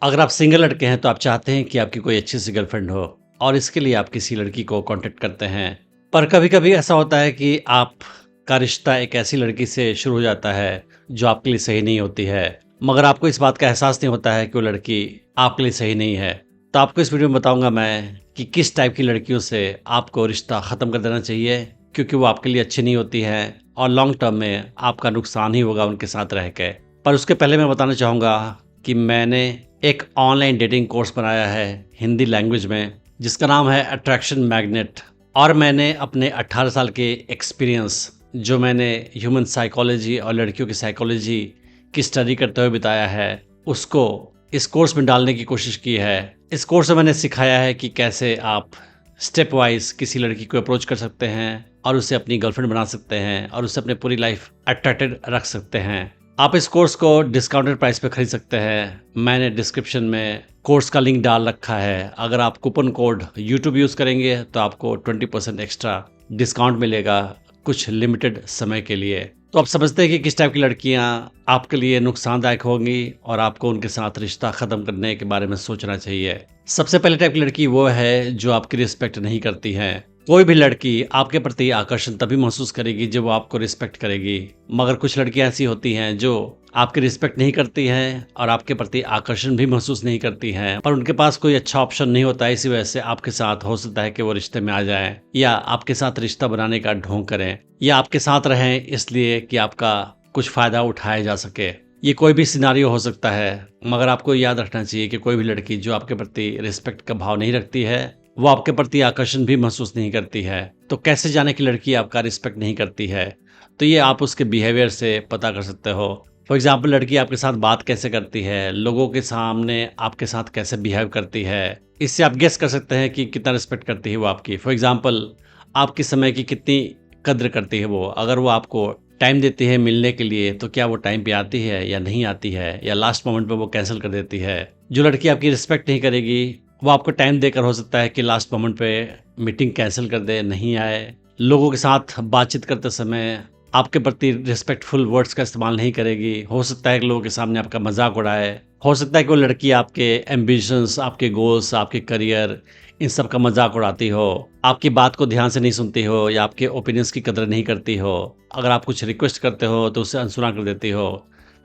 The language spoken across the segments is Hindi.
अगर आप सिंगल लड़के हैं तो आप चाहते हैं कि आपकी कोई अच्छी सी गर्लफ्रेंड हो और इसके लिए आप किसी लड़की को कांटेक्ट करते हैं। पर कभी-कभी ऐसा होता है कि आपका रिश्ता एक ऐसी लड़की से शुरू हो जाता है जो आपके लिए सही नहीं होती है, मगर आपको इस बात का एहसास नहीं होता है कि वो लड़की आपके लिए सही नहीं है। तो आपको इस वीडियो में बताऊंगा मैं कि किस टाइप की लड़कियों से आपको रिश्ता ख़त्म कर देना चाहिए, क्योंकि वो आपके लिए अच्छी नहीं होती हैं और लॉन्ग टर्म में आपका नुकसान ही होगा उनके साथ रह के। पर उसके पहले मैं बताना चाहूँगा कि मैंने एक ऑनलाइन डेटिंग कोर्स बनाया है हिंदी लैंग्वेज में, जिसका नाम है अट्रैक्शन मैग्नेट। और मैंने अपने 18 साल के एक्सपीरियंस जो मैंने ह्यूमन साइकोलॉजी और लड़कियों की साइकोलॉजी की स्टडी करते हुए बिताया है, उसको इस कोर्स में डालने की कोशिश की है। इस कोर्स में मैंने सिखाया है कि कैसे आप स्टेप वाइज किसी लड़की को अप्रोच कर सकते हैं और उसे अपनी गर्लफ्रेंड बना सकते हैं और उसे अपने पूरी लाइफ अट्रैक्टेड रख सकते हैं। आप इस कोर्स को डिस्काउंटेड प्राइस पे खरीद सकते हैं। मैंने डिस्क्रिप्शन में कोर्स का लिंक डाल रखा है। अगर आप कूपन कोड YouTube यूज़ करेंगे तो आपको 20% एक्स्ट्रा डिस्काउंट मिलेगा कुछ लिमिटेड समय के लिए। तो आप समझते हैं कि किस टाइप की लड़कियां आपके लिए नुकसानदायक होंगी और आपको उनके साथ रिश्ता ख़त्म करने के बारे में सोचना चाहिए। सबसे पहले टाइप की लड़की वो है जो आपकी रिस्पेक्ट नहीं करती है। कोई भी लड़की आपके प्रति आकर्षण तभी महसूस करेगी जब वो आपको रिस्पेक्ट करेगी, मगर कुछ लड़कियां ऐसी होती हैं जो आपकी रिस्पेक्ट नहीं करती हैं और आपके प्रति आकर्षण भी महसूस नहीं करती हैं, पर उनके पास कोई अच्छा ऑप्शन नहीं होता है। इसी वजह से आपके साथ हो सकता है कि वो रिश्ते में आ जाएं या आपके साथ रिश्ता बनाने का ढोंग करें या आपके साथ रहें इसलिए कि आपका कुछ फ़ायदा उठाया जा सके। ये कोई भी सिनारियो हो सकता है, मगर आपको याद रखना चाहिए कि कोई भी लड़की जो आपके प्रति रिस्पेक्ट का भाव नहीं रखती है, वो आपके प्रति आकर्षण भी महसूस नहीं करती है। तो कैसे जाने की लड़की आपका रिस्पेक्ट नहीं करती है? तो ये आप उसके बिहेवियर से पता कर सकते हो। फॉर एग्जाम्पल, लड़की आपके साथ बात कैसे करती है, लोगों के सामने आपके साथ कैसे बिहेव करती है, इससे आप गेस कर सकते हैं कि कितना रिस्पेक्ट करती है वो आपकी। फॉर एग्जाम्पल, आपके समय की कितनी कद्र करती है वो। अगर वो आपको टाइम देती है मिलने के लिए तो क्या वो टाइम पे आती है या नहीं आती है, या लास्ट मोमेंट पे वो कैंसिल कर देती है। जो लड़की आपकी रिस्पेक्ट नहीं करेगी वो आपको टाइम देकर हो सकता है कि लास्ट मोमेंट पे मीटिंग कैंसिल कर दे, नहीं आए। लोगों के साथ बातचीत करते समय आपके प्रति रिस्पेक्टफुल वर्ड्स का इस्तेमाल नहीं करेगी। हो सकता है कि लोगों के सामने आपका मजाक उड़ाए। हो सकता है कि वो लड़की आपके एम्बिशंस, आपके गोल्स, आपके करियर, इन सब का मजाक उड़ाती हो, आपकी बात को ध्यान से नहीं सुनती हो या आपके ओपिनियंस की कदर नहीं करती हो। अगर आप कुछ रिक्वेस्ट करते हो तो उसे अनसुना कर देती हो।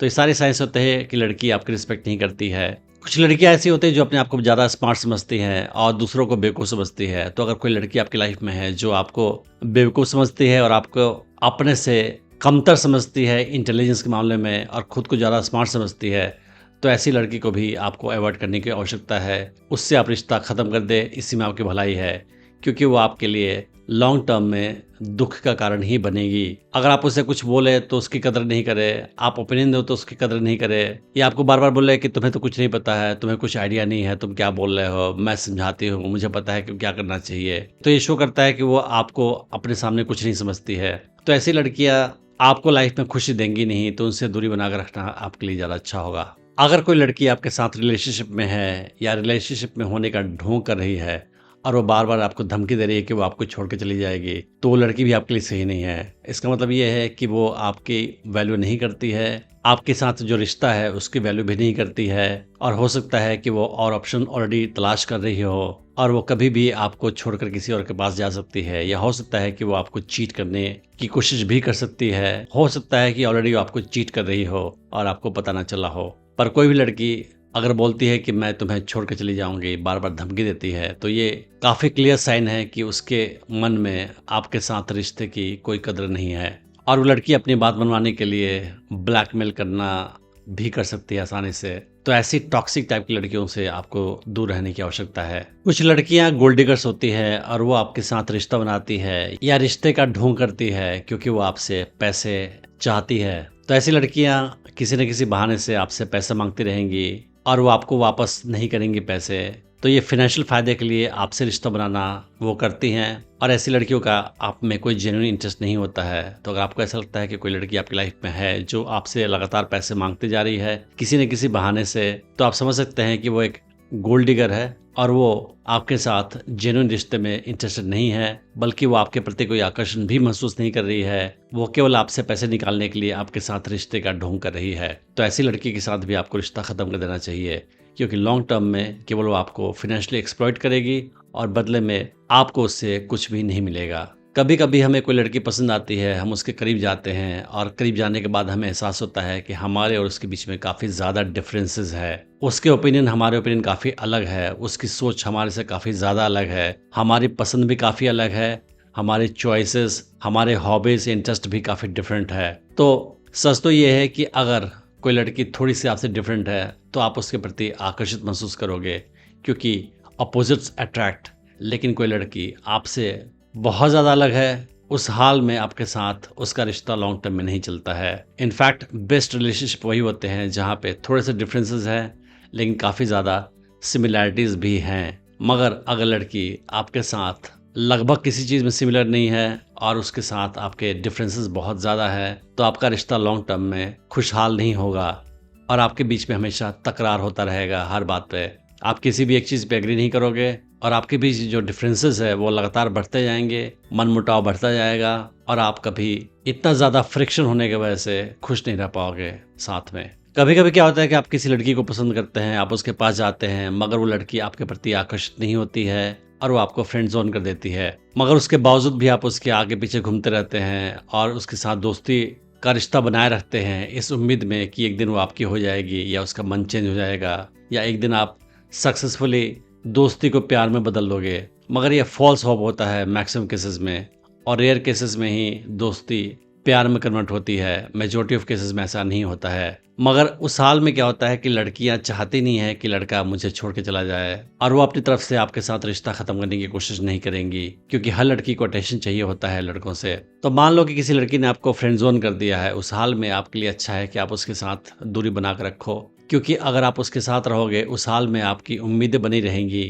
तो ये सारे साइंस होते हैं कि लड़की आपकी रिस्पेक्ट नहीं करती है। कुछ लड़कियां ऐसी होती हैं जो अपने आप को ज़्यादा स्मार्ट समझती हैं और दूसरों को बेवकूफ़ समझती है। तो अगर कोई लड़की आपकी लाइफ में है जो आपको बेवकूफ़ समझती है और आपको अपने से कमतर समझती है इंटेलिजेंस के मामले में और ख़ुद को ज़्यादा स्मार्ट समझती है, तो ऐसी लड़की को भी आपको अवॉइड करने की आवश्यकता है। उससे आप रिश्ता ख़त्म कर दें, इसी में आपकी भलाई है, क्योंकि वो आपके लिए लॉन्ग टर्म में दुख का कारण ही बनेगी। अगर आप उसे कुछ बोले तो उसकी कदर नहीं करे, आप ओपिनियन दो तो उसकी कदर नहीं करे, या आपको बार बार बोले कि तुम्हें तो कुछ नहीं पता है, तुम्हें कुछ आइडिया नहीं है, तुम क्या बोल रहे हो, मैं समझाती हूँ, मुझे पता है कि क्या करना चाहिए। तो ये शो करता है कि वो आपको अपने सामने कुछ नहीं समझती है। तो ऐसी लड़कियाँ आपको लाइफ में खुशी देंगी नहीं, तो उनसे दूरी बनाकर रखना आपके लिए ज़्यादा अच्छा होगा। अगर कोई लड़की आपके साथ रिलेशनशिप में है या रिलेशनशिप में होने का ढोंग कर रही है और वो बार बार आपको धमकी दे रही है कि वो आपको छोड़ के चली जाएगी, तो वो लड़की भी आपके लिए सही नहीं है। इसका मतलब ये है कि वो आपकी वैल्यू नहीं करती है, आपके साथ जो रिश्ता है उसकी वैल्यू भी नहीं करती है, और हो सकता है कि वो और ऑप्शन ऑलरेडी तलाश कर रही हो और वो कभी भी आपको छोड़कर किसी और के पास जा सकती है। या हो सकता है कि वो आपको चीट करने की कोशिश भी कर सकती है। हो सकता है कि ऑलरेडी वो आपको चीट कर रही हो और आपको पता ना चला हो। पर कोई भी लड़की अगर बोलती है कि मैं तुम्हें छोड़ के चली जाऊंगी, बार बार धमकी देती है, तो ये काफ़ी क्लियर साइन है कि उसके मन में आपके साथ रिश्ते की कोई कदर नहीं है, और वो लड़की अपनी बात मनवाने के लिए ब्लैकमेल करना भी कर सकती है आसानी से। तो ऐसी टॉक्सिक टाइप की लड़कियों से आपको दूर रहने की आवश्यकता है। कुछ लड़कियां गोल्ड डिगर्स होती है और वो आपके साथ रिश्ता बनाती है या रिश्ते का ढोंग करती है क्योंकि वो आपसे पैसे चाहती है। तो ऐसी लड़कियां किसी न किसी बहाने से आपसे पैसे मांगती रहेंगी और वो आपको वापस नहीं करेंगी पैसे। तो ये फाइनेंशियल फ़ायदे के लिए आपसे रिश्ता बनाना वो करती हैं, और ऐसी लड़कियों का आप में कोई जेन्युइन इंटरेस्ट नहीं होता है। तो अगर आपको ऐसा लगता है कि कोई लड़की आपकी लाइफ में है जो आपसे लगातार पैसे मांगती जा रही है किसी न किसी बहाने से, तो आप समझ सकते हैं कि वो एक गोल्ड डिगर है और वो आपके साथ जेन्युइन रिश्ते में इंटरेस्टेड नहीं है, बल्कि वो आपके प्रति कोई आकर्षण भी महसूस नहीं कर रही है, वो केवल आपसे पैसे निकालने के लिए आपके साथ रिश्ते का ढोंग कर रही है, तो ऐसी लड़की के साथ भी आपको रिश्ता खत्म कर देना चाहिए, क्योंकि लॉन्ग टर्म में केवल वो आपको फाइनेंशियली एक्सप्लॉइट करेगी और बदले में आपको उससे कुछ भी नहीं मिलेगा। कभी कभी हमें कोई लड़की पसंद आती है, हम उसके करीब जाते हैं और करीब जाने के बाद हमें एहसास होता है कि हमारे और उसके बीच में काफ़ी ज़्यादा डिफरेंसेस है। उसके ओपिनियन हमारे ओपिनियन काफ़ी अलग है, उसकी सोच हमारे से काफ़ी ज़्यादा अलग है, हमारी पसंद भी काफ़ी अलग है, हमारी चॉइसेस, हमारे हॉबीज़, इंटरेस्ट भी काफ़ी डिफरेंट है। तो सच तो ये है कि अगर कोई लड़की थोड़ी सी आपसे डिफरेंट है तो आप उसके प्रति आकर्षित महसूस करोगे, क्योंकि अपोजिट्स अट्रैक्ट। लेकिन कोई लड़की आपसे बहुत ज़्यादा अलग है, उस हाल में आपके साथ उसका रिश्ता लॉन्ग टर्म में नहीं चलता है। इनफैक्ट बेस्ट रिलेशनशिप वही होते हैं जहाँ पे थोड़े से डिफरेंसेस हैं लेकिन काफ़ी ज़्यादा सिमिलैरिटीज़ भी हैं। मगर अगर लड़की आपके साथ लगभग किसी चीज़ में सिमिलर नहीं है और उसके साथ आपके डिफरेंसेस बहुत ज़्यादा है, तो आपका रिश्ता लॉन्ग टर्म में खुशहाल नहीं होगा और आपके बीच में हमेशा तकरार होता रहेगा हर बात पे। आप किसी भी एक चीज़ पे एग्री नहीं करोगे और आपके बीच जो डिफरेंसेस है वो लगातार बढ़ते जाएंगे, मनमुटाव बढ़ता जाएगा और आप कभी इतना ज़्यादा फ्रिक्शन होने की वजह से खुश नहीं रह पाओगे साथ में। कभी कभी क्या होता है कि आप किसी लड़की को पसंद करते हैं, आप उसके पास जाते हैं, मगर वो लड़की आपके प्रति आकर्षित नहीं होती है और वो आपको फ्रेंड जोन कर देती है। मगर उसके बावजूद भी आप उसके आगे पीछे घूमते रहते हैं और उसके साथ दोस्ती का रिश्ता बनाए रखते हैं इस उम्मीद में कि एक दिन वो आपकी हो जाएगी या उसका मन चेंज हो जाएगा या एक दिन आप सक्सेसफुली दोस्ती को प्यार में बदल दोगे। मगर ये फॉल्स होप होता है मैक्सिमम केसेस में, और रेयर केसेस में ही दोस्ती प्यार में कन्वर्ट होती है। मेजॉरिटी ऑफ केसेस में ऐसा नहीं होता है। मगर उस हाल में क्या होता है कि लड़कियां चाहती नहीं है कि लड़का मुझे छोड़ के चला जाए और वो अपनी तरफ से आपके साथ रिश्ता खत्म करने की कोशिश नहीं करेंगी, क्योंकि हर लड़की को अटेंशन चाहिए होता है लड़कों से। तो मान लो कि किसी लड़की ने आपको फ्रेंड जोन कर दिया है, उस हाल में आपके लिए अच्छा है कि आप उसके साथ दूरी बना कर रखो, क्योंकि अगर आप उसके साथ रहोगे उस हाल में आपकी उम्मीदें बनी रहेंगी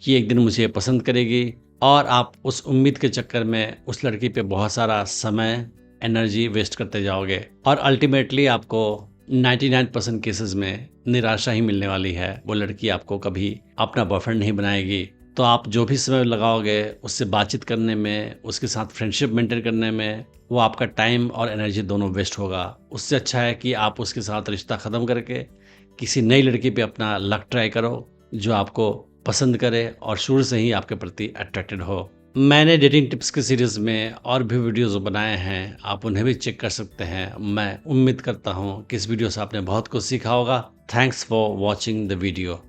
कि एक दिन मुझे पसंद करेगी और आप उस उम्मीद के चक्कर में उस लड़की पे बहुत सारा समय, एनर्जी वेस्ट करते जाओगे और अल्टीमेटली आपको 99% केसेस में निराशा ही मिलने वाली है। वो लड़की आपको कभी अपना बॉयफ्रेंड नहीं बनाएगी। तो आप जो भी समय लगाओगे उससे बातचीत करने में, उसके साथ फ्रेंडशिप मेंटेन करने में, वो आपका टाइम और एनर्जी दोनों वेस्ट होगा। उससे अच्छा है कि आप उसके साथ रिश्ता ख़त्म करके किसी नई लड़की पे अपना लक ट्राई करो जो आपको पसंद करे और शुरू से ही आपके प्रति अट्रैक्टेड हो। मैंने डेटिंग टिप्स की सीरीज़ में और भी वीडियोस बनाए हैं, आप उन्हें भी चेक कर सकते हैं। मैं उम्मीद करता हूँ कि इस वीडियो से आपने बहुत कुछ सीखा होगा। Thanks for watching the video.